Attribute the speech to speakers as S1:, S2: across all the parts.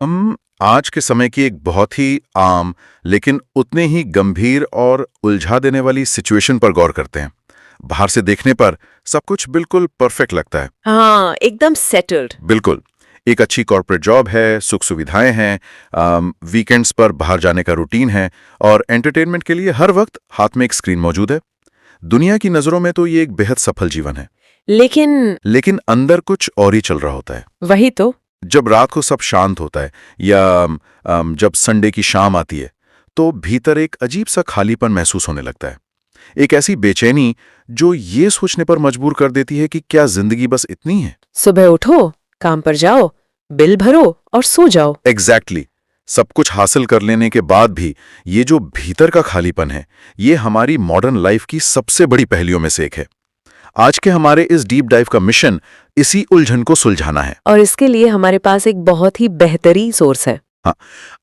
S1: हम आज के समय की एक बहुत ही आम लेकिन उतने ही गंभीर और उलझा देने वाली सिचुएशन पर गौर करते हैं। बाहर से देखने पर सब कुछ बिल्कुल परफेक्ट लगता है।
S2: हाँ, एकदम सेटल्ड।
S1: बिल्कुल। एक अच्छी कॉर्पोरेट जॉब है, सुख सुविधाएं हैं, वीकेंड्स पर बाहर जाने का रूटीन है और एंटरटेनमेंट के लिए हर वक्त हाथ में एक स्क्रीन मौजूद है। दुनिया की नज़रों में तो ये एक बेहद सफल जीवन है,
S2: लेकिन
S1: अंदर कुछ और ही चल रहा होता है।
S2: वही तो।
S1: जब रात को सब शांत होता है या जब संडे की शाम आती है तो भीतर एक अजीब सा खालीपन महसूस होने लगता है। एक ऐसी बेचैनी जो ये सोचने पर मजबूर कर देती है कि क्या जिंदगी बस इतनी है।
S2: सुबह उठो, काम पर जाओ, बिल भरो और सो जाओ।
S1: एग्जैक्टली। सब कुछ हासिल कर लेने के बाद भी ये जो भीतर का खालीपन है, ये हमारी मॉडर्न लाइफ की सबसे बड़ी पहेलियों में से एक है। आज के हमारे इस डीप डाइव का मिशन इसी उलझन को सुलझाना है।
S2: और इसके लिए हमारे पास एक बहुत ही बेहतरीन सोर्स है।
S1: हाँ,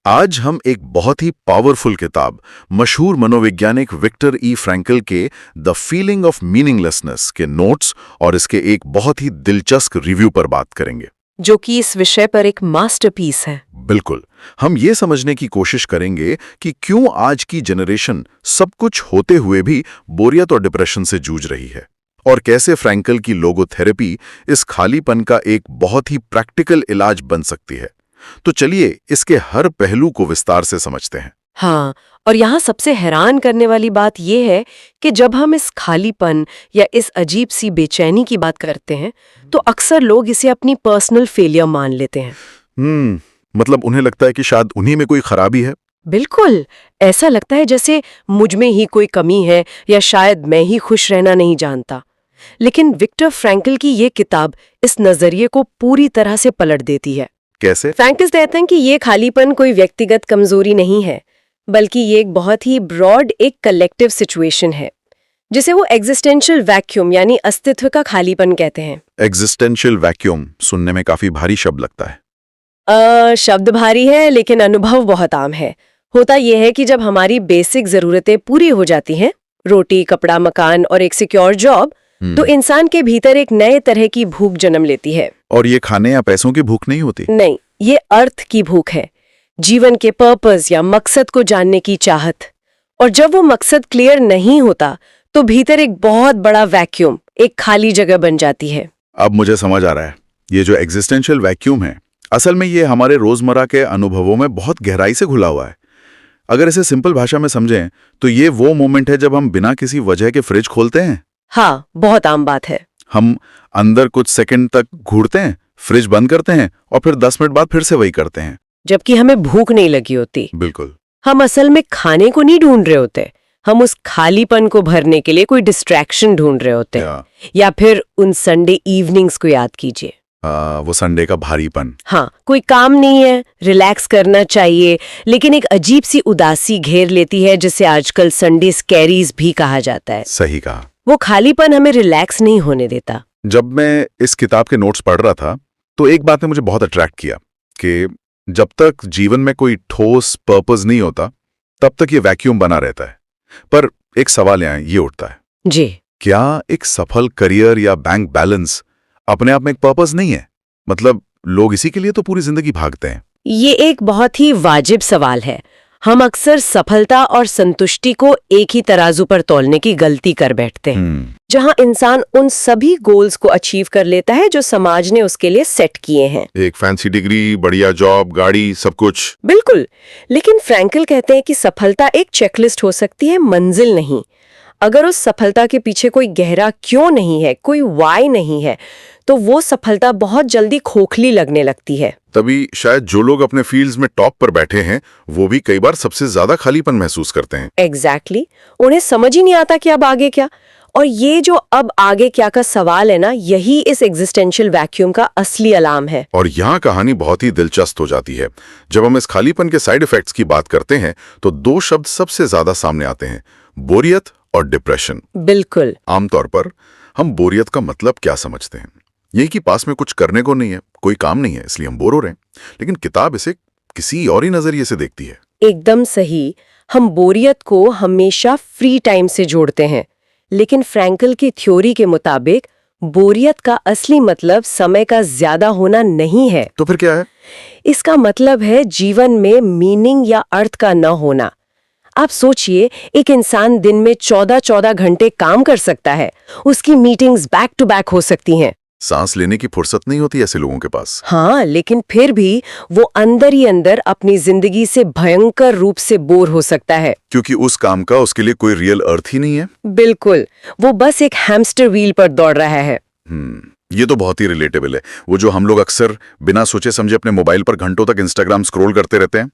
S1: आज हम एक बहुत ही पावरफुल किताब, मशहूर मनोवैज्ञानिक विक्टर ई फ्रैंकल के द फीलिंग ऑफ मीनिंगलेसनेस के नोट्स और इसके एक बहुत ही दिलचस्प रिव्यू पर बात करेंगे,
S2: जो कि इस विषय पर एक मास्टरपीस है।
S1: बिल्कुल। हम ये समझने की कोशिश करेंगे कि क्यों आज की जनरेशन सब कुछ होते हुए भी बोरियत और डिप्रेशन से जूझ रही है और कैसे फ्रैंकल की लोगोथेरेपी इस खालीपन का एक बहुत ही प्रैक्टिकल इलाज बन सकती है। तो चलिए इसके हर पहलू को विस्तार से समझते हैं।
S2: हाँ, और यहाँ सबसे हैरान करने वाली बात यह है कि जब हम इस खालीपन या इस अजीब सी बेचैनी की बात करते हैं तो अक्सर लोग इसे अपनी पर्सनल फेलियर मान लेते हैं।
S1: मतलब उन्हें लगता है कि शायद उन्हीं में कोई खराबी है।
S2: बिल्कुल, ऐसा लगता है जैसे मुझ में ही कोई कमी है या शायद मैं ही खुश रहना नहीं जानता। लेकिन विक्टर फ्रैंकल की ये किताब इस नजरिए को पूरी तरह से पलट देती है।
S1: कैसे?
S2: फ्रैंकल कहते हैं कि ये खालीपन कोई व्यक्तिगत कमजोरी नहीं है, बल्कि ये एक बहुत ही ब्रॉड, एक कलेक्टिव सिचुएशन है, जिसे वो एग्जिस्टेंशियल वैक्यूम यानी अस्तित्व का खालीपन कहते हैं।
S1: एग्जिस्टेंशियल वैक्यूम सुनने में काफी भारी शब्द लगता है।
S2: शब्द भारी है लेकिन अनुभव बहुत आम है। होता यह है कि जब हमारी बेसिक जरूरतें पूरी हो जाती हैं, रोटी, कपड़ा, मकान और एक सिक्योर जॉब, तो इंसान के भीतर एक नए तरह की भूख जन्म लेती है।
S1: और ये खाने या पैसों की भूख नहीं होती।
S2: नहीं, ये अर्थ की भूख है, जीवन के पर्पस या मकसद को जानने की चाहत। और जब वो मकसद क्लियर नहीं होता तो भीतर एक बहुत बड़ा वैक्यूम, एक खाली जगह बन जाती है।
S1: अब मुझे समझ आ रहा है, ये जो एग्जिस्टेंशियल वैक्यूम है, असल में ये हमारे रोजमर्रा के अनुभवों में बहुत गहराई से घुला हुआ है। अगर इसे सिंपल भाषा में समझें तो ये वो मोमेंट है जब हम बिना किसी वजह के फ्रिज खोलते हैं।
S2: हाँ, बहुत आम बात है।
S1: हम अंदर कुछ सेकंड तक घूरते हैं, फ्रिज बंद करते हैं और फिर 10 मिनट बाद फिर से वही करते हैं,
S2: जबकि हमें भूख नहीं लगी होती।
S1: बिल्कुल।
S2: हम असल में खाने को नहीं ढूंढ रहे होते, हम उस खालीपन को भरने के लिए कोई डिस्ट्रैक्शन ढूंढ रहे होते हैं। या फिर उन संडे इवनिंग्स को याद कीजिए।
S1: वो संडे का भारीपन।
S2: हाँ, कोई काम नहीं है, रिलैक्स करना चाहिए, लेकिन एक अजीब सी उदासी घेर लेती है, जिसे आजकल संडे स्कैरीज भी कहा जाता है।
S1: सही कहा।
S2: वो खालीपन हमें रिलैक्स नहीं होने देता।
S1: जब मैं इस किताब के नोट्स पढ़ रहा था तो एक बात ने मुझे बहुत अट्रैक्ट किया कि जब तक जीवन में कोई ठोस पर्पस नहीं होता तब तक ये वैक्यूम बना रहता है। पर एक सवाल यहाँ ये उठता है
S2: जी,
S1: क्या एक सफल करियर या बैंक बैलेंस अपने आप में एक पर्पस नहीं है? मतलब लोग इसी के लिए तो पूरी जिंदगी भागते हैं।
S2: ये एक बहुत ही वाजिब सवाल है। हम अक्सर सफलता और संतुष्टि को एक ही तराजू पर तौलने की गलती कर बैठते हैं, जहां इंसान उन सभी गोल्स को अचीव कर लेता है जो समाज ने उसके लिए सेट किए हैं।
S1: एक फैंसी डिग्री, बढ़िया जॉब, गाड़ी, सब कुछ।
S2: बिल्कुल, लेकिन फ्रैंकल कहते हैं कि सफलता एक चेकलिस्ट हो सकती है, मंजिल नहीं। अगर उस सफलता के पीछे कोई गहरा क्यों नहीं है, कोई वाई नहीं है, तो वो सफलता बहुत जल्दी खोखली लगने लगती है।
S1: तभी शायद जो लोग अपने फील्ड्स में टॉप पर बैठे हैं वो भी कई बार सबसे ज्यादा खालीपन महसूस करते हैं।
S2: एग्जैक्टली। उन्हें समझ ही नहीं आता कि अब आगे क्या। और ये जो अब आगे क्या का सवाल है ना, यही इस एग्जिस्टेंशियल वैक्यूम का असली अलार्म है।
S1: और यहाँ कहानी बहुत ही दिलचस्प हो जाती है। जब हम इस खालीपन के साइड इफेक्ट्स की बात करते हैं तो दो शब्द सबसे ज्यादा सामने आते हैं, बोरियत और डिप्रेशन।
S2: बिल्कुल।
S1: आमतौर पर हम बोरियत का मतलब क्या समझते हैं? यही कि पास में कुछ करने को नहीं है, कोई काम नहीं है, इसलिए हम बोर हो रहे हैं। लेकिन किताब इसे किसी और ही नजरिए से देखती है।
S2: एकदम सही। हम बोरियत को हमेशा फ्री टाइम से जोड़ते हैं, लेकिन फ्रैंकल की थ्योरी के मुताबिक बोरियत का असली मतलब समय का ज्यादा होना नहीं है।
S1: तो फिर क्या है?
S2: इसका मतलब है जीवन में मीनिंग या अर्थ का न होना। आप सोचिए, एक इंसान दिन में 14-14 घंटे काम कर सकता है, उसकी मीटिंग्स बैक टू बैक हो सकती हैं।
S1: सांस लेने की फुर्सत नहीं होती ऐसे लोगों के पास।
S2: हाँ, लेकिन फिर भी वो अंदर ही अंदर अपनी जिंदगी से भयंकर रूप से बोर हो सकता है।
S1: क्योंकि उस काम का उसके लिए कोई रियल अर्थ ही नहीं है।
S2: बिल्कुल, वो बस एक हैमस्टर व्हील पर दौड़ रहा है।
S1: ये तो बहुत ही रिलेटेबल है। वो जो हम लोग अक्सर बिना सोचे समझे अपने मोबाइल पर घंटों तक इंस्टाग्राम स्क्रॉल करते रहते हैं,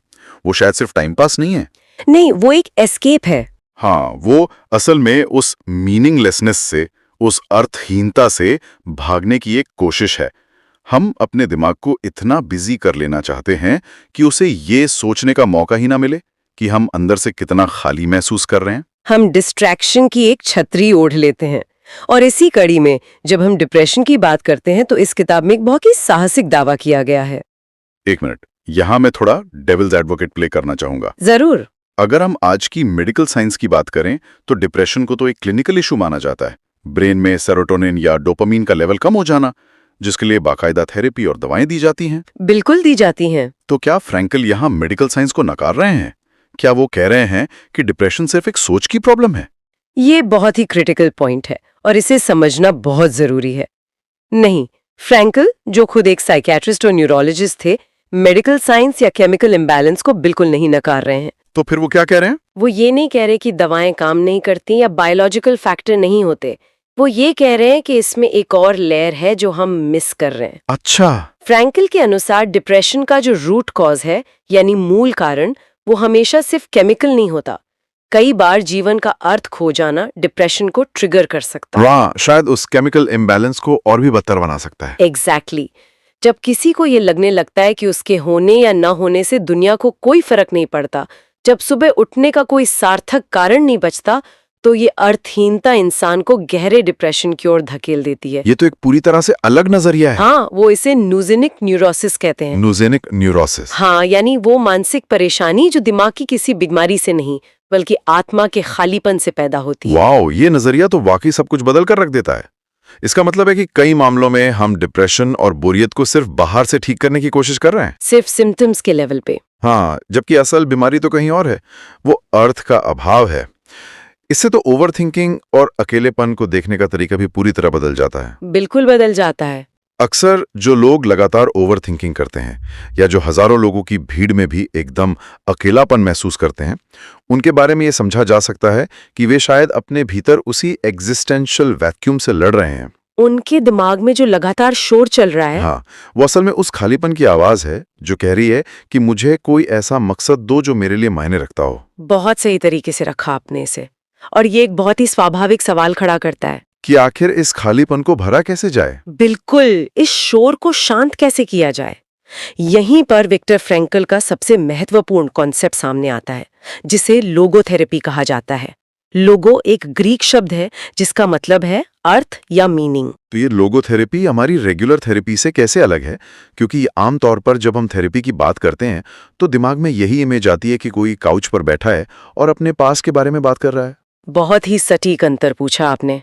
S1: वो शायद सिर्फ टाइम पास नहीं है।
S2: नहीं, वो एक एस्केप है।
S1: हाँ, वो असल में उस मीनिंगलेसनेस से, उस अर्थहीनता से भागने की एक कोशिश है। हम अपने दिमाग को इतना बिजी कर लेना चाहते हैं कि उसे ये सोचने का मौका ही ना मिले कि हम अंदर से कितना खाली महसूस कर रहे हैं।
S2: हम डिस्ट्रैक्शन की एक छतरी ओढ़ लेते हैं। और इसी कड़ी में जब हम डिप्रेशन की बात करते हैं तो इस किताब में एक बहुत ही साहसिक दावा किया गया है।
S1: एक मिनट, यहाँ मैं थोड़ा डेविल्स एडवोकेट प्ले करना चाहूंगा।
S2: जरूर।
S1: अगर हम आज की मेडिकल साइंस की बात करें तो डिप्रेशन को तो एक क्लिनिकल इशू माना जाता है। ब्रेन में सेरोटोनिन या डोपामीन का लेवल कम हो जाना, जिसके लिए बाकायदा थेरेपी और दवाएं दी जाती हैं।
S2: बिल्कुल दी जाती हैं।
S1: तो क्या फ्रैंकल यहाँ मेडिकल साइंस को नकार रहे हैं? क्या वो कह रहे हैं कि डिप्रेशन सिर्फ एक सोच की प्रॉब्लम है?
S2: ये बहुत ही क्रिटिकल पॉइंट है और इसे समझना बहुत जरूरी है। नहीं, फ्रैंकल, जो खुद एक साइकियाट्रिस्ट और न्यूरोलॉजिस्ट थे, मेडिकल साइंस या केमिकल इम्बैलेंस को बिल्कुल नहीं नकार रहे हैं।
S1: तो फिर वो क्या कह रहे हैं?
S2: वो ये नहीं कह रहे कि दवाएं काम नहीं करती या बायोलॉजिकल फैक्टर नहीं होते। वो ये कह रहे हैं कि इसमें एक और लेयर है जो हम मिस कर रहे हैं।
S1: अच्छा।
S2: फ्रैंकल के अनुसार डिप्रेशन का जो रूट कॉज है, यानी मूल कारण, वो हमेशा सिर्फ केमिकल नहीं होता। कई बार जीवन का अर्थ खो जाना डिप्रेशन को ट्रिगर कर सकता है।
S1: वाह, शायद उस केमिकल इम्बैलेंस को और भी बदतर बना सकता है।
S2: एग्जैक्टली। जब किसी को ये लगने लगता है कि उसके होने या न होने से दुनिया को कोई फर्क नहीं पड़ता, जब सुबह उठने का कोई सार्थक कारण नहीं बचता, तो ये अर्थहीनता इंसान को गहरे डिप्रेशन की ओर धकेल देती है।
S1: ये तो एक पूरी तरह से अलग नजरिया है।
S2: हाँ, वो इसे न्यूजेनिक न्यूरोसिस कहते हैं।
S1: न्यूजेनिक न्यूरोसिस।
S2: हाँ, यानी वो मानसिक परेशानी जो दिमाग की किसी बीमारी से नहीं बल्कि आत्मा के खालीपन से पैदा होती है।
S1: वाओ, ये नजरिया तो वाकई सब कुछ बदल कर रख देता है। इसका मतलब है कि कई मामलों में हम डिप्रेशन और बोरियत को सिर्फ बाहर से ठीक करने की कोशिश कर रहे हैं,
S2: सिर्फ सिम्टम्स के लेवल पे।
S1: हाँ, जबकि असल बीमारी तो कहीं और है। वो अर्थ का अभाव है। इससे तो ओवरथिंकिंग और अकेलेपन को देखने का तरीका भी पूरी तरह बदल जाता है।
S2: बिल्कुल बदल जाता है।
S1: अक्सर जो लोग लगातार ओवरथिंकिंग करते हैं या जो हजारों लोगों की भीड़ में भी एकदम अकेलापन महसूस करते हैं, उनके बारे में ये समझा जा सकता है कि वे शायद अपने भीतर उसी एग्जिस्टेंशियल वैक्यूम से लड़ रहे हैं।
S2: उनके दिमाग में जो लगातार शोर चल रहा है,
S1: हाँ, वो असल में उस खालीपन की आवाज है जो कह रही है कि मुझे कोई ऐसा मकसद दो जो मेरे लिए मायने रखता हो।
S2: बहुत सही तरीके से रखा आपने इसे। और ये एक बहुत ही स्वाभाविक सवाल खड़ा करता है
S1: कि आखिर इस खालीपन को भरा कैसे जाए।
S2: बिल्कुल, इस शोर को शांत कैसे किया जाए। यहीं पर विक्टर फ्रैंकल का सबसे महत्वपूर्ण कॉन्सेप्ट सामने आता है, जिसे लोगोथेरेपी कहा जाता है। लोगो एक ग्रीक शब्द है जिसका मतलब है अर्थ या मीनिंग।
S1: तो ये लोगोथेरेपी हमारी रेगुलर थेरेपी से कैसे अलग है? क्योंकि आमतौर पर जब हम थेरेपी की बात करते हैं तो दिमाग में यही इमेज आती है कि कोई काउच पर बैठा है और अपने पास के बारे में बात कर रहा है।
S2: बहुत ही सटीक अंतर पूछा आपने।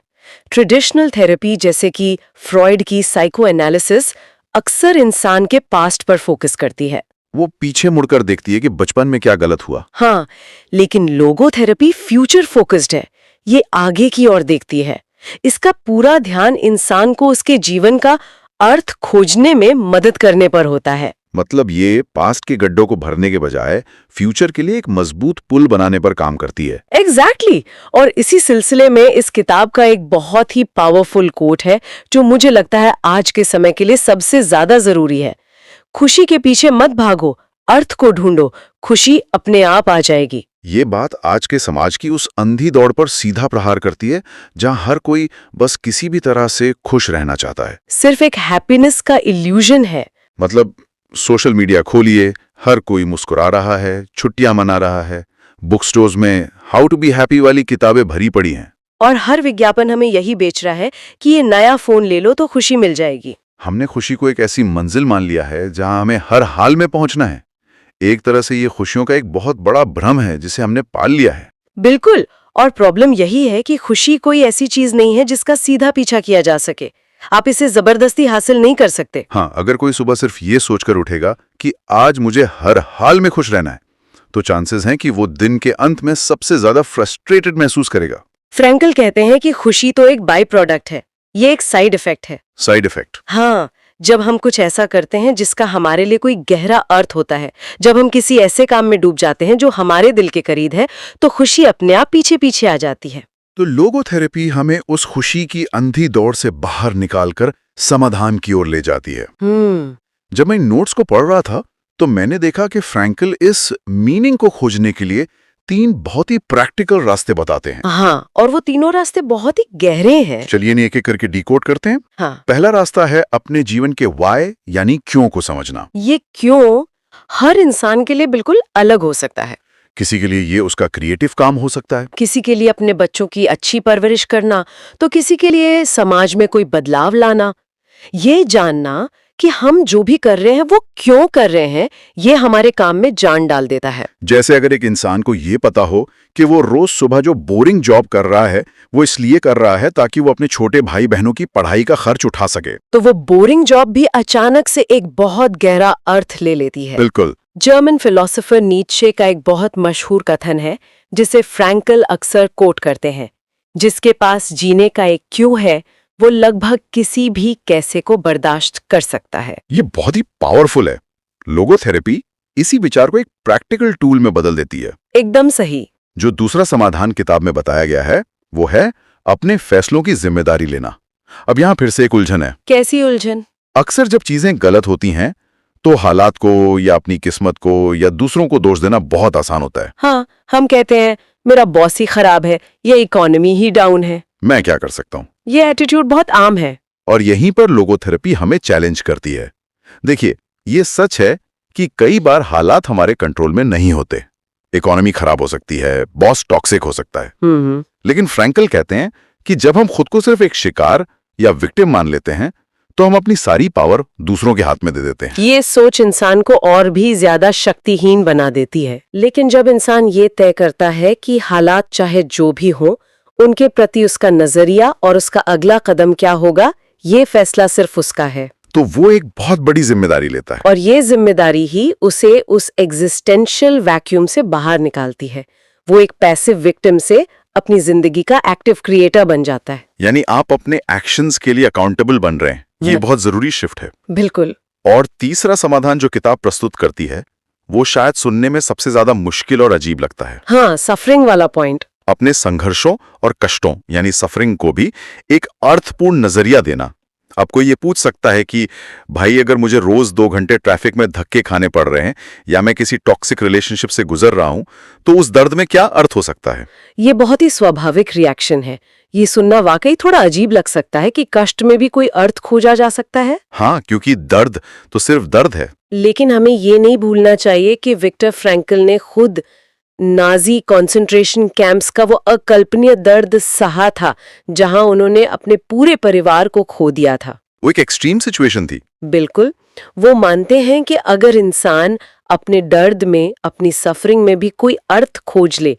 S2: ट्रेडिशनल थेरेपी जैसे कि फ्रॉइड की साइको एनालिसिस अक्सर इंसान के पास्ट पर फोकस करती है।
S1: वो पीछे मुड़कर देखती है कि बचपन में क्या गलत हुआ।
S2: हाँ, लेकिन लोगोथेरेपी फ्यूचर फोकस्ड है। ये आगे की ओर देखती है। इसका पूरा ध्यान इंसान को उसके जीवन का अर्थ खोजने में मदद करने पर होता है।
S1: मतलब ये पास्ट के गड्ढों को भरने के बजाय फ्यूचर के लिए एक मजबूत पुल बनाने पर काम करती है।
S2: एग्जैक्टली। और इसी सिलसिले में इस किताब का एक बहुत ही पावरफुल कोट है जो मुझे लगता है आज के समय के लिए सबसे ज्यादा जरूरी है। खुशी के पीछे मत भागो, अर्थ को ढूंढो, खुशी अपने आप आ जाएगी।
S1: ये बात आज के समाज की उस अंधी दौड़ पर सीधा प्रहार करती है जहां हर कोई बस किसी भी तरह से खुश रहना चाहता है।
S2: सिर्फ एक हैप्पीनेस का इल्यूजन है।
S1: मतलब सोशल मीडिया खोलिए, हर कोई मुस्कुरा रहा है, छुट्टियां मना रहा है, बुक स्टोर्स में हाउ टू बी हैप्पी वाली किताबें भरी पड़ी हैं।
S2: और हर विज्ञापन हमें यही बेच रहा है कि ये नया फोन ले लो तो खुशी मिल जाएगी।
S1: हमने खुशी को एक ऐसी मंजिल मान लिया है जहां हमें हर हाल में पहुंचना है। एक तरह से ये खुशियों का एक बहुत बड़ा भ्रम है जिसे हमने पाल लिया है।
S2: बिल्कुल। और प्रॉब्लम यही है कि खुशी कोई ऐसी चीज नहीं है जिसका सीधा पीछा किया जा सके। आप इसे जबरदस्ती हासिल नहीं कर सकते।
S1: हाँ, अगर कोई सुबह सिर्फ ये सोचकर उठेगा कि आज मुझे हर हाल में खुश रहना है, तो चांसेस हैं कि वो दिन के अंत में सबसे ज्यादा फ्रस्ट्रेटेड महसूस करेगा।
S2: फ्रैंकल कहते हैं कि खुशी तो एक बाई प्रोडक्ट है, ये एक साइड इफेक्ट है।
S1: Side effect?
S2: हाँ, जब हम कुछ ऐसा करते हैं जिसका हमारे लिए कोई गहरा अर्थ होता है, जब हम किसी ऐसे काम में डूब जाते हैं जो हमारे दिल के करीब है, तो खुशी अपने आप पीछे पीछे आ जाती है।
S1: तो लोगोथेरेपी हमें उस खुशी की अंधी दौड़ से बाहर निकालकर समाधान की ओर ले जाती है। जब मैं नोट्स को पढ़ रहा था तो मैंने देखा कि फ्रैंकल इस मीनिंग को खोजने के लिए 3 बहुत ही प्रैक्टिकल रास्ते बताते हैं।
S2: हाँ, और वो तीनों रास्ते बहुत ही गहरे हैं।
S1: चलिए इन्हें एक-एक करके डिकोड करते हैं।
S2: हाँ।
S1: पहला रास्ता है अपने जीवन के व्हाई यानी क्यों को समझना।
S2: ये क्यों हर इंसान के लिए बिल्कुल अलग हो सकता है।
S1: किसी के लिए ये उसका क्रिएटिव काम हो सकता है,
S2: किसी के लिए अपने बच्चों की अच्छी परवरिश करना, तो किसी के लिए समाज में कोई बदलाव लाना। ये जानना कि हम जो भी कर रहे हैं वो क्यों कर रहे हैं, ये हमारे काम में जान डाल देता है।
S1: जैसे अगर एक इंसान को ये पता हो कि वो रोज सुबह जो बोरिंग जॉब कर रहा है वो इसलिए कर रहा है ताकि वो अपने छोटे भाई बहनों की पढ़ाई का खर्च उठा सके,
S2: तो वो बोरिंग जॉब भी अचानक से एक बहुत गहरा अर्थ ले लेती है।
S1: बिल्कुल।
S2: जर्मन फिलोसोफर नीत्शे का एक बहुत मशहूर कथन है जिसे फ्रैंकल अक्सर कोट करते हैं, जिसके पास जीने का एक क्यों है वो लगभग किसी भी कैसे को बर्दाश्त कर सकता है।
S1: ये बहुत ही पावरफुल है। लोगोथेरेपी इसी विचार को एक प्रैक्टिकल टूल में बदल देती है।
S2: एकदम सही।
S1: जो दूसरा समाधान किताब में बताया गया है वो है अपने फैसलों की जिम्मेदारी लेना। अब यहाँ फिर से एक उलझन है।
S2: कैसी उलझन?
S1: अक्सर जब चीजें गलत होती हैं तो हालात को या अपनी किस्मत को या दूसरों को दोष देना बहुत आसान होता है।
S2: हाँ, हम कहते हैं मेरा बॉस ही खराब है या इकोनॉमी ही डाउन है,
S1: मैं क्या कर सकता हूँ।
S2: ये एटीट्यूड बहुत आम है।
S1: और यहीं पर लोगोथेरेपी हमें चैलेंज करती है। देखिए, ये सच है कि कई बार हालात हमारे कंट्रोल में नहीं होते। इकोनॉमी खराब हो सकती है, बॉस टॉक्सिक हो सकता है। लेकिन फ्रैंकल कहते हैं कि जब हम खुद को सिर्फ एक शिकार या विक्टिम मान लेते हैं तो हम अपनी सारी पावर दूसरों के हाथ में दे देते हैं।
S2: ये सोच इंसान को और भी ज्यादा शक्तिहीन बना देती है। लेकिन जब इंसान ये तय करता है कि हालात चाहे जो भी हो, उनके प्रति उसका नजरिया और उसका अगला कदम क्या होगा, ये फैसला सिर्फ उसका है,
S1: तो वो एक बहुत बड़ी जिम्मेदारी लेता है।
S2: और ये जिम्मेदारी ही उसे उस एग्जिस्टेंशियल वैक्यूम से बाहर निकालती है। वो एक पैसिव विक्टिम से अपनी जिंदगी का एक्टिव क्रिएटर बन जाता है।
S1: यानी आप अपने एक्शंस के लिए अकाउंटेबल बन रहे हैं। ये बहुत जरूरी शिफ्ट है।
S2: बिल्कुल।
S1: और तीसरा समाधान जो किताब प्रस्तुत करती है वो शायद सुनने में सबसे ज्यादा मुश्किल और अजीब लगता है।
S2: हाँ, सफरिंग वाला पॉइंट।
S1: अपने संघर्षों और कष्टों यानी सफरिंग को भी एक अर्थपूर्ण नजरिया देना। आपको ये पूछ सकता है कि भाई अगर मुझे रोज 2 घंटे ट्रैफिक में धक्के खाने पड़ रहे हैं या मैं किसी टॉक्सिक रिलेशनशिप से गुजर रहा हूं तो उस दर्द में क्या अर्थ हो सकता है।
S2: ये बहुत ही स्वाभाविक रिएक्शन है। ये सुनना वाकई थोड़ा अजीब लग सकता है कि कष्ट में भी कोई अर्थ खोजा जा सकता है।
S1: हाँ, क्योंकि दर्द तो सिर्फ दर्द है।
S2: लेकिन हमें ये नहीं भूलना चाहिए कि विक्टर फ्रैंकल ने खुद नाजी कॉन्सेंट्रेशन कैंप्स का वो अकल्पनीय दर्द सहा था, जहां उन्होंने अपने पूरे परिवार को खो दिया था।
S1: वो एक एक्सट्रीम सिचुएशन थी।
S2: बिल्कुल। वो मानते हैं कि अगर इंसान अपने दर्द में, अपनी सफरिंग में भी कोई अर्थ खोज ले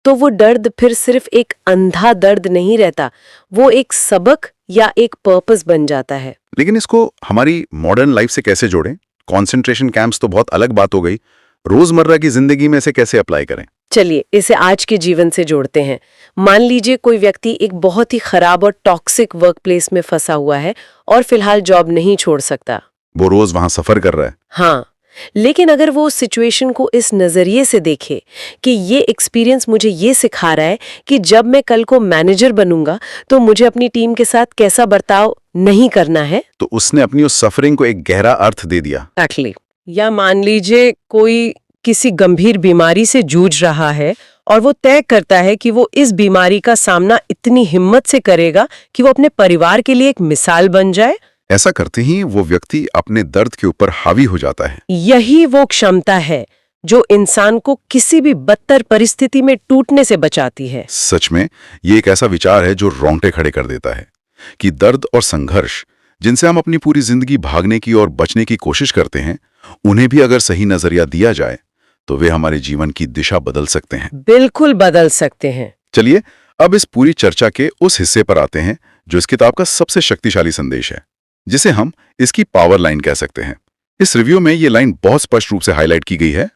S2: तो वो दर्द फिर सिर्फ एक अंधा दर्द नहीं रहता, वो एक सबक या एक पर्पस बन जाता है।
S1: लेकिन इसको हमारी मॉडर्न लाइफ से कैसे जोड़ें? कॉन्सेंट्रेशन कैंप्स तो बहुत अलग बात हो गई, रोजमर्रा की जिंदगी में इसे कैसे अप्लाई करें?
S2: चलिए इसे आज के जीवन से जोड़ते हैं। मान लीजिए कोई व्यक्ति एक बहुत ही खराब और टॉक्सिक वर्क प्लेस में फंसा हुआ है और फिलहाल जॉब नहीं छोड़ सकता।
S1: वो रोज वहां सफर कर रहा है।
S2: हाँ, लेकिन अगर वो सिचुएशन को इस नजरिए से देखे कि ये एक्सपीरियंस मुझे ये सिखा रहा है कि जब मैं कल को मैनेजर बनूंगा तो मुझे अपनी टीम के साथ कैसा बर्ताव नहीं करना है,
S1: तो उसने अपनी उस सफरिंग को एक गहरा अर्थ दे दिया।
S2: एक्चुअली। या मान लीजिए कोई किसी गंभीर बीमारी से जूझ रहा है और वो तय करता है कि वो इस बीमारी का सामना इतनी हिम्मत से करेगा कि वो अपने परिवार के लिए एक मिसाल बन जाए।
S1: ऐसा करते ही वो व्यक्ति अपने दर्द के ऊपर हावी हो जाता है।
S2: यही वो क्षमता है जो इंसान को किसी भी बदतर परिस्थिति में टूटने से बचाती है।
S1: सच में ये एक ऐसा विचार है जो रोंगटे खड़े कर देता है कि दर्द और संघर्ष जिनसे हम अपनी पूरी जिंदगी भागने की और बचने की कोशिश करते हैं, उन्हें भी अगर सही नजरिया दिया जाए तो वे हमारे जीवन की दिशा बदल सकते हैं।
S2: बिल्कुल बदल सकते हैं।
S1: चलिए अब इस पूरी चर्चा के उस हिस्से पर आते हैं जो इस किताब का सबसे शक्तिशाली संदेश है, जिसे हम इसकी पावर लाइन कह सकते हैं। इस रिव्यू में ये लाइन बहुत स्पष्ट रूप से हाईलाइट की गई है।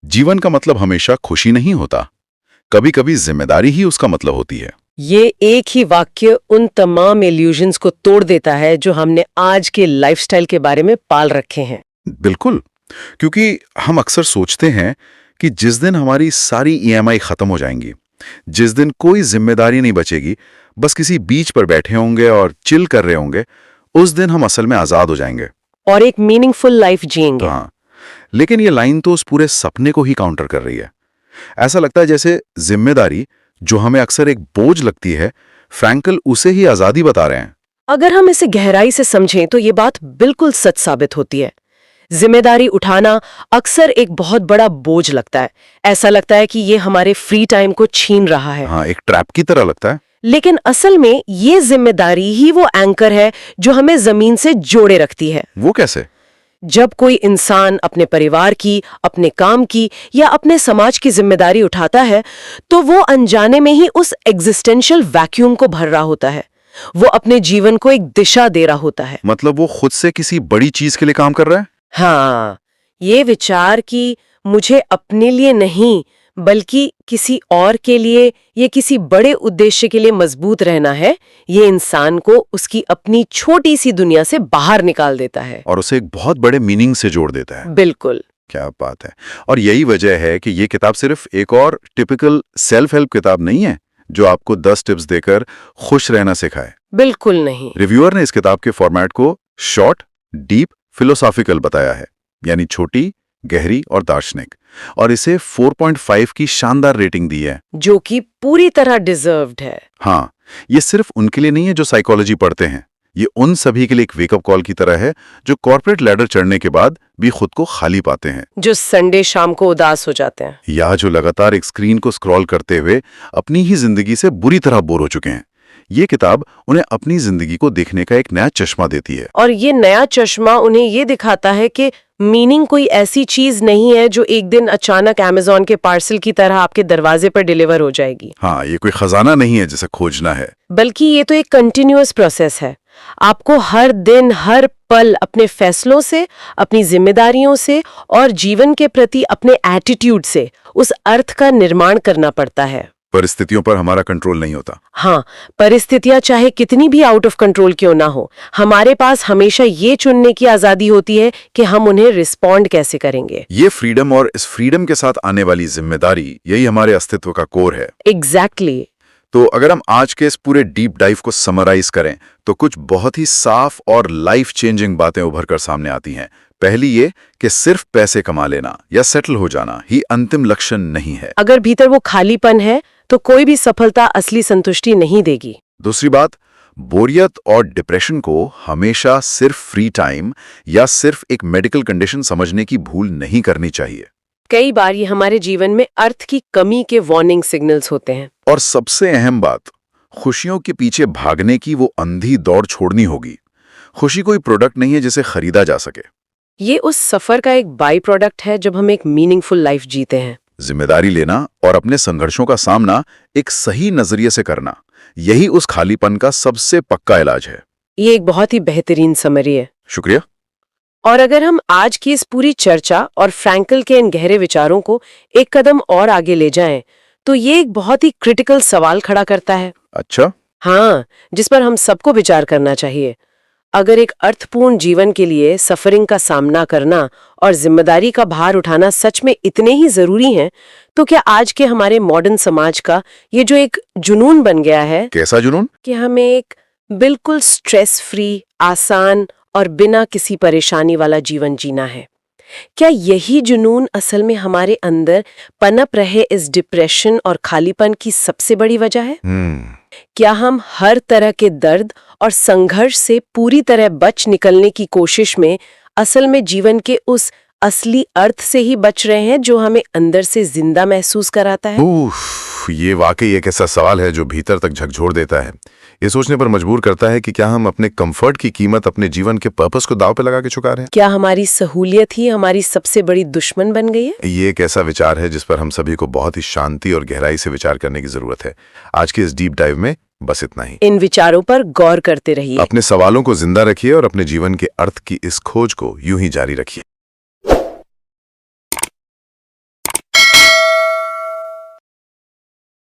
S1: जीवन का मतलब हमेशा खुशी नहीं होता, कभी कभी जिम्मेदारी ही उसका मतलब होती है।
S2: ये एक ही वाक्य उन तमाम इल्यूजन्स को तोड़ देता है जो हमने आज के लाइफस्टाइल के बारे में पाल रखे हैं।
S1: बिल्कुल, क्योंकि हम अक्सर सोचते हैं कि जिस दिन हमारी सारी ईएमआई खत्म हो जाएंगी, जिस दिन कोई जिम्मेदारी नहीं बचेगी, बस किसी बीच पर बैठे होंगे और चिल कर रहे होंगे, उस दिन हम असल में आजाद हो जाएंगे
S2: और एक मीनिंगफुल लाइफ जिएंगे।
S1: हाँ, लेकिन ये लाइन तो उस पूरे सपने को ही काउंटर कर रही है। ऐसा लगता है जैसे जिम्मेदारी, जो हमें अक्सर एक बोझ लगती है, फ्रैंकल उसे ही आजादी बता रहे हैं।
S2: अगर हम इसे गहराई से समझें तो ये बात बिल्कुल सच साबित होती है। जिम्मेदारी उठाना अक्सर एक बहुत बड़ा बोझ लगता है। ऐसा लगता है कि ये हमारे फ्री टाइम को छीन रहा है।
S1: हाँ, एक ट्रैप की तरह लगता है।
S2: लेकिन असल में ये जिम्मेदारी ही वो एंकर है जो हमें जमीन से जोड़े रखती है।
S1: वो कैसे?
S2: जब कोई इंसान अपने परिवार की, अपने काम की या अपने समाज की जिम्मेदारी उठाता है, तो वो अनजाने में ही उस एग्जिस्टेंशियल वैक्यूम को भर रहा होता है। वो अपने जीवन को एक दिशा दे रहा होता है।
S1: मतलब वो खुद से किसी बड़ी चीज के लिए काम कर रहा है।
S2: हाँ, ये विचार कि मुझे अपने लिए नहीं बल्कि किसी और के लिए या किसी बड़े उद्देश्य के लिए मजबूत रहना है, ये इंसान को उसकी अपनी छोटी सी दुनिया से बाहर निकाल देता है
S1: और उसे एक बहुत बड़े मीनिंग से जोड़ देता है।
S2: बिल्कुल।
S1: क्या बात है। और यही वजह है कि ये किताब सिर्फ एक और टिपिकल सेल्फ हेल्प किताब नहीं है जो आपको 10 टिप्स देकर खुश रहना सिखाए।
S2: बिल्कुल नहीं।
S1: रिव्यूअर ने इस किताब के फॉर्मेट को शॉर्ट, डीप, फिलोसॉफिकल बताया है, यानी छोटी, गहरी और दार्शनिक, और इसे 4.5 की शानदार रेटिंग दी है,
S2: जो कि पूरी तरह डिजर्व्ड है।
S1: हाँ, ये सिर्फ उनके लिए नहीं है जो साइकोलॉजी पढ़ते हैं, ये उन सभी के लिए एक वेकअप कॉल की तरह है जो कॉर्पोरेट लैडर चढ़ने के बाद भी खुद को खाली पाते हैं,
S2: जो संडे शाम को उदास हो जाते हैं,
S1: या जो लगातार एक स्क्रीन को स्क्रॉल करते हुए अपनी ही जिंदगी से बुरी तरह बोर हो चुके हैं। ये किताब उन्हें अपनी जिंदगी को देखने का एक नया चश्मा देती है।
S2: और ये नया चश्मा उन्हें ये दिखाता है कि मीनिंग कोई ऐसी चीज नहीं है जो एक दिन अचानक अमेज़न के पार्सल की तरह आपके दरवाजे पर डिलीवर हो जाएगी।
S1: हाँ, ये कोई खजाना नहीं है जिसे खोजना है,
S2: बल्कि ये तो एक कंटिन्यूअस प्रोसेस है। आपको हर दिन, हर पल अपने फैसलों से, अपनी जिम्मेदारियों से और जीवन के प्रति अपने एटीट्यूड से उस अर्थ का निर्माण करना पड़ता है।
S1: परिस्थितियों पर हमारा कंट्रोल नहीं होता।
S2: हाँ, परिस्थितियां चाहे कितनी भी आउट ऑफ कंट्रोल क्यों ना हो, हमारे पास हमेशा ये चुनने की आजादी होती है कि हम उन्हें रिस्पॉन्ड कैसे करेंगे।
S1: ये फ्रीडम और इस फ्रीडम के साथ आने वाली जिम्मेदारी, यही हमारे अस्तित्व का कोर है।
S2: एग्जैक्टली।
S1: तो अगर हम आज के इस पूरे डीप डाइव को समराइज करें तो कुछ बहुत ही साफ और लाइफ चेंजिंग बातें उभर कर सामने आती हैं। पहली ये कि सिर्फ पैसे कमा लेना या सेटल हो जाना ही अंतिम लक्ष्य नहीं है।
S2: अगर भीतर वो खालीपन है तो कोई भी सफलता असली संतुष्टि नहीं देगी।
S1: दूसरी बात, बोरियत और डिप्रेशन को हमेशा सिर्फ फ्री टाइम या सिर्फ एक मेडिकल कंडीशन समझने की भूल नहीं करनी चाहिए।
S2: कई बार ये हमारे जीवन में अर्थ की कमी के वार्निंग सिग्नल्स होते हैं।
S1: और सबसे अहम बात, खुशियों के पीछे भागने की वो अंधी दौड़ छोड़नी होगी। खुशी कोई प्रोडक्ट नहीं है जिसे खरीदा जा सके।
S2: ये उस सफर का एक बाई प्रोडक्ट है जब हम एक मीनिंगफुल लाइफ जीते हैं।
S1: जिम्मेदारी लेना और अपने संघर्षों का सामना एक सही नजरिए से करना, यही उस खालीपन का सबसे पक्का इलाज है।
S2: ये एक बहुत ही बेहतरीन समरी है।
S1: शुक्रिया।
S2: और अगर हम आज की इस पूरी चर्चा और फ्रैंकल के इन गहरे विचारों को एक कदम और आगे ले जाएं, तो ये एक बहुत ही क्रिटिकल सवाल खड़ा करता है।
S1: अच्छा?
S2: हाँ, जिस पर हम सबको विचार करना चाहिए। अगर एक अर्थपूर्ण जीवन के लिए सफरिंग का सामना करना और जिम्मेदारी का भार उठाना सच में इतने ही जरूरी हैं, तो क्या आज के हमारे मॉडर्न समाज का ये जो एक जुनून बन गया है,
S1: कैसा जुनून?
S2: कि हमें एक बिल्कुल स्ट्रेस फ्री, आसान और बिना किसी परेशानी वाला जीवन जीना है, क्या यही जुनून असल में हमारे अंदर पनप रहे इस डिप्रेशन और खालीपन की सबसे बड़ी वजह है? क्या हम हर तरह के दर्द और संघर्ष से पूरी तरह बच निकलने की कोशिश में असल में जीवन के उस असली अर्थ से ही बच रहे हैं जो हमें अंदर से जिंदा महसूस कराता है?
S1: ये वाकई एक ऐसा सवाल है जो भीतर तक झकझोर देता है। ये सोचने पर मजबूर करता है कि क्या हम अपने कंफर्ट की कीमत अपने जीवन के पर्पस को दांव पे लगा के चुका रहे हैं?
S2: क्या हमारी सहूलियत ही हमारी सबसे बड़ी दुश्मन बन गई है?
S1: ये एक ऐसा विचार है जिस पर हम सभी को बहुत ही शांति और गहराई से विचार करने की जरूरत है। आज के इस डीप डाइव में बस इतना ही।
S2: इन विचारों पर गौर करते रहिए,
S1: अपने सवालों को जिंदा रखिए और अपने जीवन के अर्थ की इस खोज को यूं ही जारी रखिए।